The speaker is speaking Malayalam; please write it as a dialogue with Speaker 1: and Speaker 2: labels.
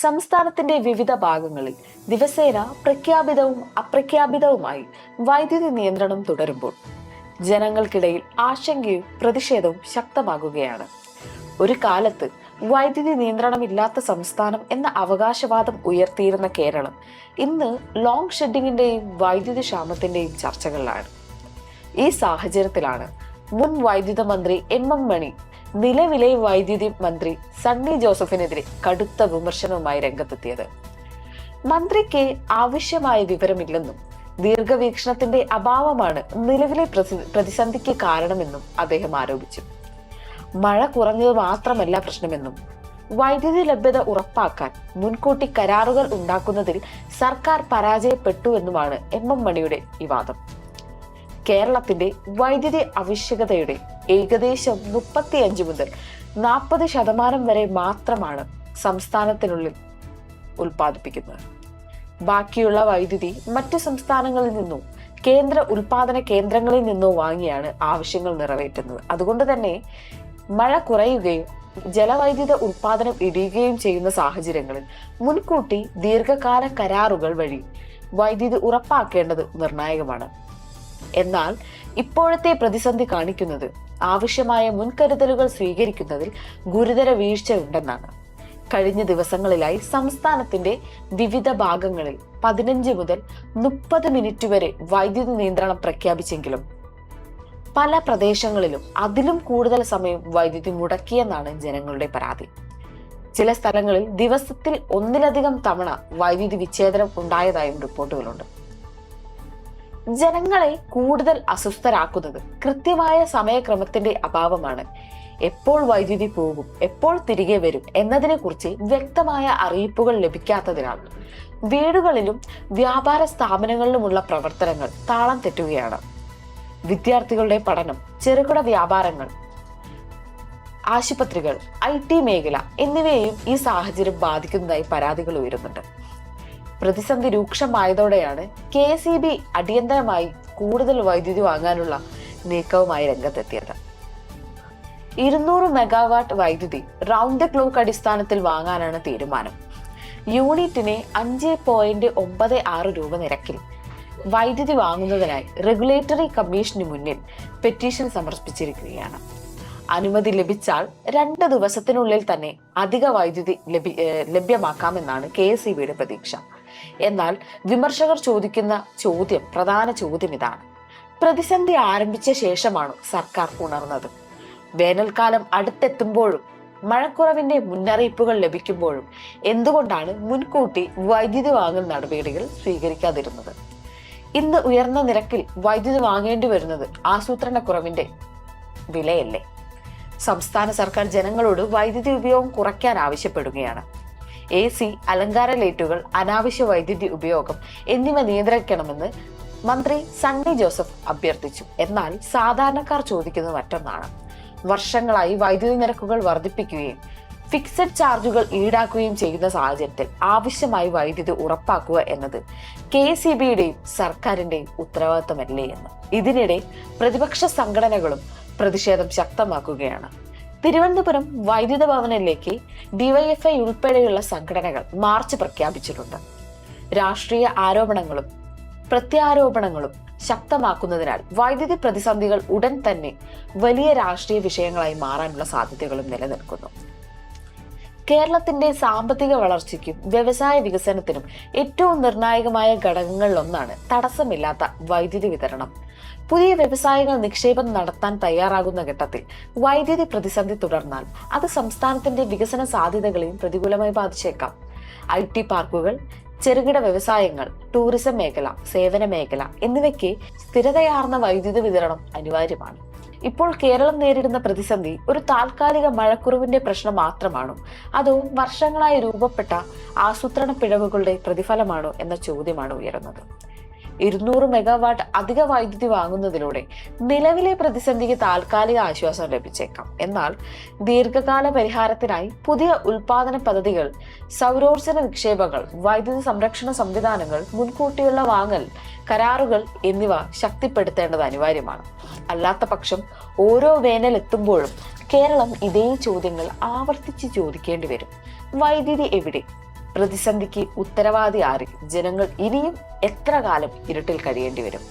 Speaker 1: സംസ്ഥാനത്തിന്റെ വിവിധ ഭാഗങ്ങളിൽ ദിവസേന പ്രഖ്യാപിതവും അപ്രഖ്യാപിതവുമായി വൈദ്യുതി നിയന്ത്രണം തുടരുമ്പോൾ ജനങ്ങൾക്കിടയിൽ ആശങ്കയും പ്രതിഷേധവും ശക്തമാകുകയാണ്. ഒരു കാലത്ത് വൈദ്യുതി നിയന്ത്രണമില്ലാത്ത സംസ്ഥാനം എന്ന അവകാശവാദം ഉയർത്തിയിരുന്ന കേരളം ഇന്ന് ലോഡ് ഷെഡിങ്ങിന്റെയും വൈദ്യുതി ക്ഷാമത്തിന്റെയും ചർച്ചകളിലാണ്. ഈ സാഹചര്യത്തിലാണ് മുൻ വൈദ്യുത മന്ത്രി എം മണി നിലവിലെ വൈദ്യുതി മന്ത്രി സണ്ണി ജോസഫിനെതിരെ കടുത്ത വിമർശനവുമായി രംഗത്തെത്തിയത്. മന്ത്രിക്ക് ആവശ്യമായ വിവരമില്ലെന്നും ദീർഘവീക്ഷണത്തിന്റെ അഭാവമാണ് നിലവിലെ പ്രതിസന്ധിക്ക് കാരണമെന്നും അദ്ദേഹം ആരോപിച്ചു. മഴ കുറഞ്ഞത് മാത്രമല്ല പ്രശ്നമെന്നും വൈദ്യുതി ലഭ്യത ഉറപ്പാക്കാൻ മുൻകൂട്ടി കരാറുകൾ ഉണ്ടാക്കുന്നതിൽ സർക്കാർ പരാജയപ്പെട്ടുവെന്നുമാണ് എം മണിയുടെ ഈ വാദം. കേരളത്തിന്റെ വൈദ്യുതി ആവശ്യകതയുടെ ഏകദേശം 35 മുതൽ 40% വരെ മാത്രമാണ് സംസ്ഥാനത്തിനുള്ളിൽ ഉൽപ്പാദിപ്പിക്കുന്നത്. ബാക്കിയുള്ള വൈദ്യുതി മറ്റു സംസ്ഥാനങ്ങളിൽ നിന്നോ കേന്ദ്ര ഉൽപാദന കേന്ദ്രങ്ങളിൽ നിന്നോ വാങ്ങിയാണ് ആവശ്യങ്ങൾ നിറവേറ്റുന്നത്. അതുകൊണ്ട് തന്നെ മഴ കുറയുകയും ജലവൈദ്യുത ഉൽപാദനം ഇടിയുകയും ചെയ്യുന്ന സാഹചര്യങ്ങളിൽ മുൻകൂട്ടി ദീർഘകാല കരാറുകൾ വഴി വൈദ്യുതി ഉറപ്പാക്കേണ്ടത് നിർണായകമാണ്. എന്നാൽ ഇപ്പോഴത്തെ പ്രതിസന്ധി കാണിക്കുന്നത് ആവശ്യമായ മുൻകരുതലുകൾ സ്വീകരിക്കുന്നതിൽ ഗുരുതര വീഴ്ചയുണ്ടെന്നാണ്. കഴിഞ്ഞ ദിവസങ്ങളിലായി സംസ്ഥാനത്തിന്റെ വിവിധ ഭാഗങ്ങളിൽ 15 മുതൽ 30 മിനിറ്റ് വരെ വൈദ്യുതി നിയന്ത്രണം പ്രഖ്യാപിച്ചെങ്കിലും പല പ്രദേശങ്ങളിലും അതിലും കൂടുതൽ സമയം വൈദ്യുതി മുടക്കിയെന്നാണ് ജനങ്ങളുടെ പരാതി. ചില സ്ഥലങ്ങളിൽ ദിവസത്തിൽ 1-ലധികം തവണ വൈദ്യുതി വിച്ഛേദനം ഉണ്ടായതായും റിപ്പോർട്ടുകളുണ്ട്. ജനങ്ങളെ കൂടുതൽ അസ്വസ്ഥരാക്കുന്നത് കൃത്യമായ സമയക്രമത്തിന്റെ അഭാവമാണ്. എപ്പോൾ വൈദ്യുതി പോകും, എപ്പോൾ തിരികെ വരും എന്നതിനെ കുറിച്ച് വ്യക്തമായ അറിയിപ്പുകൾ ലഭിക്കാത്തതിനാൽ വീടുകളിലും വ്യാപാര സ്ഥാപനങ്ങളിലുമുള്ള പ്രവർത്തനങ്ങൾ താളം തെറ്റുകയാണ്. വിദ്യാർത്ഥികളുടെ പഠനം, ചെറുകിട വ്യാപാരങ്ങൾ, ആശുപത്രികൾ, IT മേഖല എന്നിവയെയും ഈ സാഹചര്യം ബാധിക്കുന്നതായി പരാതികൾ ഉയരുന്നുണ്ട്. പ്രതിസന്ധി രൂക്ഷമായതോടെയാണ് KSEB അടിയന്തരമായി കൂടുതൽ വൈദ്യുതി വാങ്ങാനുള്ള നീക്കവുമായി രംഗത്തെത്തിയത്. 200 മെഗാവാട്ട് വൈദ്യുതി റൗണ്ട് ദ ക്ലോക്ക് അടിസ്ഥാനത്തിൽ വാങ്ങാനാണ് തീരുമാനം. യൂണിറ്റിന് 5.96 രൂപ നിരക്കിൽ വൈദ്യുതി വാങ്ങുന്നതിനായി റെഗുലേറ്ററി കമ്മീഷന് മുന്നിൽ പെറ്റീഷൻ സമർപ്പിച്ചിരിക്കുകയാണ്. അനുമതി ലഭിച്ചാൽ 2 ദിവസത്തിനുള്ളിൽ തന്നെ അധിക വൈദ്യുതി ലഭ്യമാക്കാമെന്നാണ് KSEBയുടെ പ്രതീക്ഷ. എന്നാൽ വിമർശകർ ചോദിക്കുന്ന പ്രധാന ചോദ്യം ഇതാണ്: പ്രതിസന്ധി ആരംഭിച്ച ശേഷമാണ് സർക്കാർ ഉണർന്നത്? വേനൽക്കാലം അടുത്തെത്തുമ്പോഴും മഴക്കുറവിന്റെ മുന്നറിയിപ്പുകൾ ലഭിക്കുമ്പോഴും എന്തുകൊണ്ടാണ് മുൻകൂട്ടി വൈദ്യുതി വാങ്ങൽ നടപടികൾ സ്വീകരിക്കാതിരുന്നത്? ഇന്ന് ഉയർന്ന നിരക്കിൽ വൈദ്യുതി വാങ്ങേണ്ടി വരുന്നത് ആസൂത്രണക്കുറവിന്റെ വിലയല്ലേ? സംസ്ഥാന സർക്കാർ ജനങ്ങളോട് വൈദ്യുതി ഉപയോഗം കുറയ്ക്കാൻ ആവശ്യപ്പെടുകയാണ്. AC, അലങ്കാര ലൈറ്റുകൾ, അനാവശ്യ വൈദ്യുതി ഉപയോഗം എന്നിവ നിയന്ത്രിക്കണമെന്ന് മന്ത്രി സണ്ണി ജോസഫ് അഭ്യർത്ഥിച്ചു. എന്നാൽ സാധാരണക്കാർ ചോദിക്കുന്നത് മറ്റൊന്നാണ്. വർഷങ്ങളായി വൈദ്യുതി നിരക്കുകൾ വർദ്ധിപ്പിക്കുകയും ഫിക്സഡ് ചാർജുകൾ ഈടാക്കുകയും ചെയ്യുന്ന സാഹചര്യത്തിൽ ആവശ്യമായി വൈദ്യുതി ഉറപ്പാക്കുക എന്നത് KSEBയുടെയും സർക്കാരിന്റെയും ഉത്തരവാദിത്തമല്ലേ എന്ന് ഇതിനിടെ പ്രതിപക്ഷ സംഘടനകളും പ്രതിഷേധം ശക്തമാക്കുകയാണ്. തിരുവനന്തപുരം വൈദ്യുത ഭവനിലേക്ക് DYFI ഉൾപ്പെടെയുള്ള സംഘടനകൾ മാർച്ച് പ്രഖ്യാപിച്ചിട്ടുണ്ട്. രാഷ്ട്രീയ ആരോപണങ്ങളും പ്രത്യാരോപണങ്ങളും ശക്തമാക്കുന്നതിനാൽ വൈദ്യുതി പ്രതിസന്ധികൾ ഉടൻ തന്നെ വലിയ രാഷ്ട്രീയ വിഷയങ്ങളായി മാറാനുള്ള സാധ്യതകളും നിലനിൽക്കുന്നു. കേരളത്തിന്റെ സാമ്പത്തിക വളർച്ചയ്ക്കും വ്യവസായ വികസനത്തിനും ഏറ്റവും നിർണായകമായ ഘടകങ്ങളിലൊന്നാണ് തടസ്സമില്ലാത്ത വൈദ്യുതി വിതരണം. പുതിയ വ്യവസായങ്ങൾ നിക്ഷേപം നടത്താൻ തയ്യാറാകുന്ന ഘട്ടത്തിൽ വൈദ്യുതി പ്രതിസന്ധി തുടർന്നാൽ അത് സംസ്ഥാനത്തിന്റെ വികസന സാധ്യതകളെയും പ്രതികൂലമായി ബാധിച്ചേക്കാം. IT പാർക്കുകൾ, ചെറുകിട വ്യവസായങ്ങൾ, ടൂറിസം മേഖല, സേവന മേഖല എന്നിവയ്ക്ക് സ്ഥിരതയാർന്ന വൈദ്യുതി വിതരണം അനിവാര്യമാണ്. ഇപ്പോൾ കേരളം നേരിടുന്ന പ്രതിസന്ധി ഒരു താൽക്കാലിക മഴക്കുറവിന്റെ പ്രശ്നം മാത്രമാണോ, അതോ വർഷങ്ങളായി രൂപപ്പെട്ട ആസൂത്രണ പിഴവുകളുടെ പ്രതിഫലമാണോ എന്ന ചോദ്യമാണ് ഉയരുന്നത്. 200 മെഗാവാട്ട് അധിക വൈദ്യുതി വാങ്ങുന്നതിലൂടെ നിലവിലെ പ്രതിസന്ധിക്ക് താൽക്കാലിക ആശ്വാസം ലഭിച്ചേക്കാം. എന്നാൽ ദീർഘകാല പരിഹാരത്തിനായി പുതിയ ഉൽപാദന പദ്ധതികൾ, സൗരോർജ്ജ നിക്ഷേപങ്ങൾ, വൈദ്യുതി സംരക്ഷണ സംവിധാനങ്ങൾ, മുൻകൂട്ടിയുള്ള വാങ്ങൽ കരാറുകൾ എന്നിവ ശക്തിപ്പെടുത്തേണ്ടത് അനിവാര്യമാണ്. അല്ലാത്ത പക്ഷം ഓരോ വേനൽ എത്തുമ്പോഴും കേരളം ഇതേ ചോദ്യങ്ങൾ ആവർത്തിച്ച് ചോദിക്കേണ്ടി വരും. വൈദ്യുതി എവിടെ? പ്രതിസന്ധിക്ക് ഉത്തരവാദി ആര്? ജനങ്ങൾ ഇനിയും എത്ര കാലം ഇരുട്ടിൽ കഴിയേണ്ടി വരും?